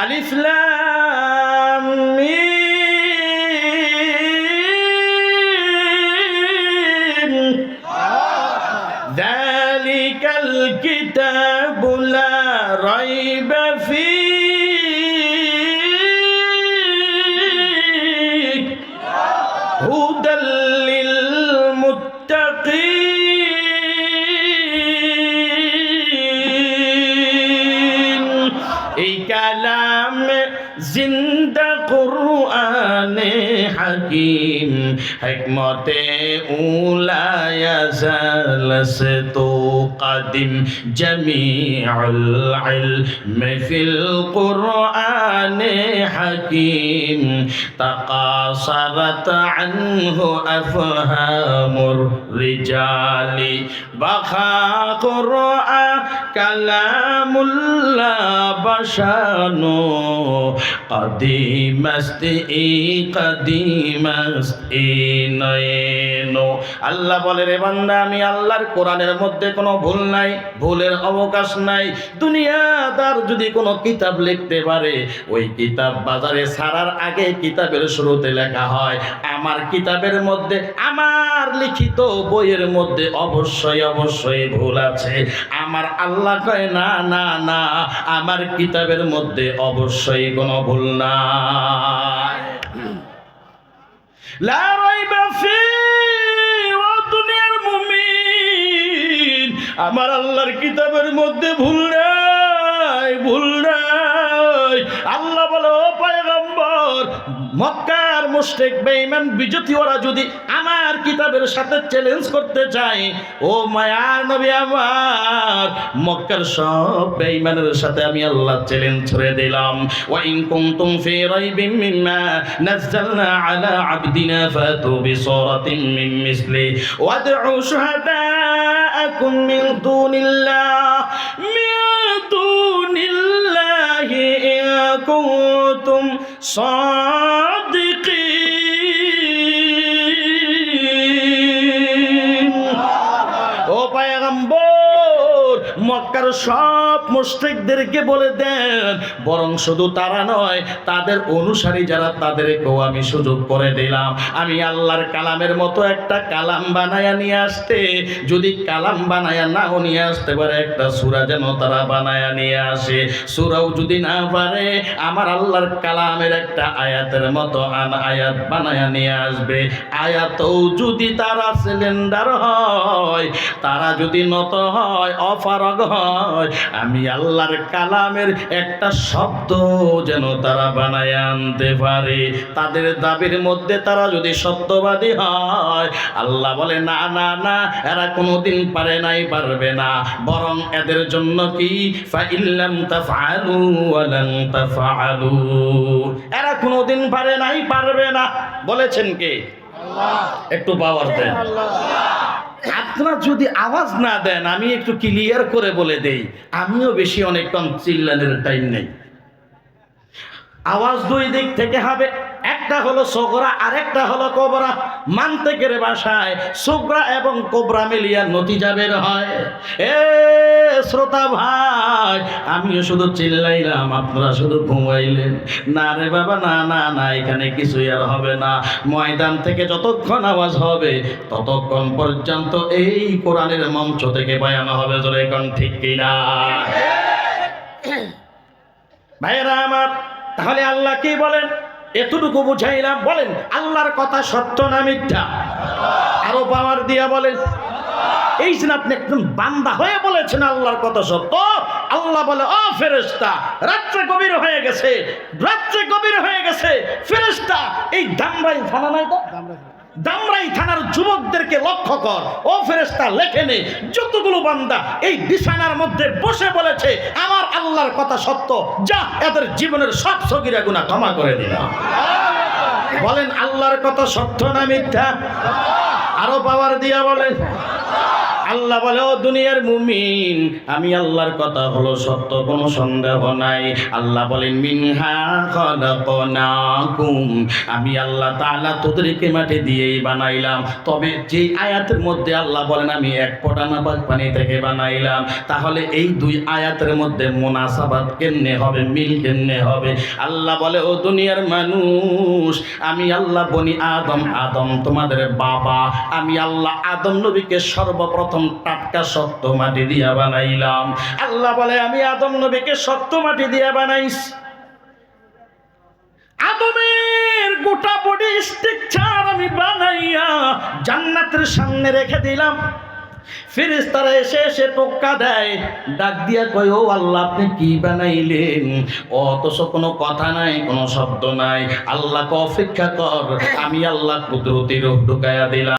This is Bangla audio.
আলিফ লাম মিম যালিকাল কিতাবু লা রাইবা ফীহি হুদাল লিল মুত্তাকিন। এই কালাম জিন্দা কুরআনে হাকিম হিকমতে উলায়া জালসতু কাদিম জামিউল ইলম ফিল কুরআনে হাকিম তাকাসারাত আনহু আফহামুর রিজালি বাখা কুরআন কালামুল্লাহ বাশানু আল্লাহ বলে, রে বান্দা, আমি আল্লাহর কোরআনের মধ্যে কোনো ভুল নাই, ভুলের অবকাশ নাই। দুনিয়াদার যদি কোনো কিতাব লিখতে পারে, ওই কিতাব বাজারে ছাড়ার আগে কিতাবের শুরুতে লেখা হয় আমার কিতাবের মধ্যে, আমার লিখিত বইয়ের মধ্যে অবশ্যই অবশ্যই ভুল আছে। আমার আল্লাহ কয় না না না, আমার কিতাবের মধ্যে অবশ্যই কোনো ভুল নাই। লা রাইবা ফীহি, ও দুনিয়ার মুমিন, আমার আল্লাহর কিতাবের মধ্যে ভুল নাই, ভুল নাই। আল্লাহ বলে, ও পয়গম্বর, মক্কার মুশরিক বেঈমান বিজতি ওরা যদি আমার কিতাবের সাথে চ্যালেঞ্জ করতে চায়, ও মায়ার নবী আমার, মক্কার সব বেঈমানের সাথে আমি আল্লাহ চ্যালেঞ্জ ছড়ে দিলাম। ওয়া ইন কুনতুম ফি রাইবিন মিম্মা নাযালনা আলা আবদিনা ফাতু বিসূরাতিন মিন মিসলি ওয়াদউ শুহাদাআকুম মিন দুনিল্লাহি ইন কুনতুম সাদিকিন। ও পয়গম্বর, মক্কার সব মুশরিকদেরকে বলে দেন, বরং শুধু তারা নয়, তাদের অনুসারী যারা, তাদেরকেও আমি সুযোগ করে দিলাম। আমি আল্লাহর কালামের মতো একটা কালাম বানায়া নিয়ে আসতে, যদি কালাম বানায়া নাও নিয়ে আসতে পারে, একটা সূরা যেন তারা বানায়া নিয়ে আসে। সূরাও যদি না পারে, আমার আল্লাহর কালামের একটা আয়াতের মতো আয়াত বানায়া নিয়ে আসবে। আয়াতও যদি তারা সিলিন্ডার হয়, তারা যদি নত হয়, অপারগ হয়, আমি আল্লাহর কালামের একটা শব্দ যেন তারা বানায় আনতে পারে। তাদের দাবির মধ্যে তারা যদি সত্যবাদী হয়, আল্লাহ বলে না না না, এরা কোনোদিন পারে নাই, পারবে না। বরং এদের জন্য কি, ফাইল্লাম তাফআলু ওয়া লান তাফআলু, এরা কোনোদিন পারে নাই, পারবে না। বলেছেন কে? আল্লাহ। একটু পাওয়ার দেন। আপনারা যদি আওয়াজ না দেন, আমি একটু ক্লিয়ার করে বলে দেই, আমিও বেশি অনেকক্ষণ চিল্লানোর টাইম নেই। আওয়াজ দুই দিক থেকে হবে, একটা হলো সগরা, আরেকটা হলো কোবরা। মান্তেকের ভাষায় সগরা এবং কোবরা মিলিয়া নতিজা বের হয়। এ শ্রোতা ভাই, আমিও শুধু চিল্লাইলাম, আপনারা শুধু ঘুমাইলেন। না রে বাবা, না না না, এখানে কিছুই আর হবে না। ময়দান থেকে যতক্ষণ আওয়াজ হবে, ততক্ষণ পর্যন্ত এই কোরআনের মঞ্চ থেকে বয়ান হবে। জোরে কোন ঠিক কিনা? ভাইরা আমার, তাহলে আল্লাহ কি বলেন? এতটুকু বুঝাইলাম। বলেন, আল্লাহর কথা সত্য না মিথ্যা? আরো পাওয়ার দিয়া বলেন। এই যে আপনি একদম বান্দা হয়ে বলেছেন আল্লাহর কথা সত্য। আল্লাহ বলে, ও ফেরেশতা, রাত্রে গভীর হয়ে গেছে, রাত্রে গভীর হয়ে গেছে। ফেরেশতা, এই দামরাই থানা নাই তো, দামরাই থানার যুবকদেরকে লক্ষ্য কর। ও ফেরেশতা, লেখে নে, যতগুলো বান্দা এই বিছানার মধ্যে বসে বলেছে আমার আল্লাহর কথা সত্য, যা এদের জীবনের সব সগীরা গুনাহ ক্ষমা করে দিলাম। বলেন, আল্লাহর কথা সত্য না মিথ্যা? আরো পাওয়ার দিয়া বলেন। আল্লাহ বলে, ও দুনিয়ার মুমিন, আমি আল্লাহর কথা হলো সত্য, কোনো সন্দেহ নাই। আল্লাহ বলেন, মিনহা খলাকনাকুম, আমি আল্লাহ তাআলা তোদেরকে মাটি দিয়েই বানাইলাম। তবে যেই আয়াতের মধ্যে আল্লাহ বলেন আমি এক ফোঁটা নাপাক পানি থেকে বানাইলাম, তাহলে এই দুই আয়াতের মধ্যে মুনাসাবাত কেমনে হবে, মিল কেমনে হবে? আল্লাহ বলে, ও দুনিয়ার মানুষ, আমি আল্লাহ বনি আদম, আদম তোমাদের বাবা, আমি আল্লাহ আদম নবীকে সর্বপ্রথম টাটকা শক্ত মাটি দিয়া বানাইলাম। আল্লাহ বলে, আমি আদম নবীকে শক্ত মাটি দিয়া বানাইছি। আদমের গোটা বডি স্ট্রাকচার আমি বানাইয়া জান্নাতের সামনে রেখে দিলাম। ফেরেশতারা এসে এসে টোক্কা দেয়, ডাক দিয়া কয়, ও আল্লাহ আপনি কি বানাইলেন? অথচ কোনো কথা নাই, কোনো শব্দ নাই। আল্লাহকে অপেক্ষা কর, আমি আল্লাহ কুদরতি রূহ ঢুকাইয়া দিলাম।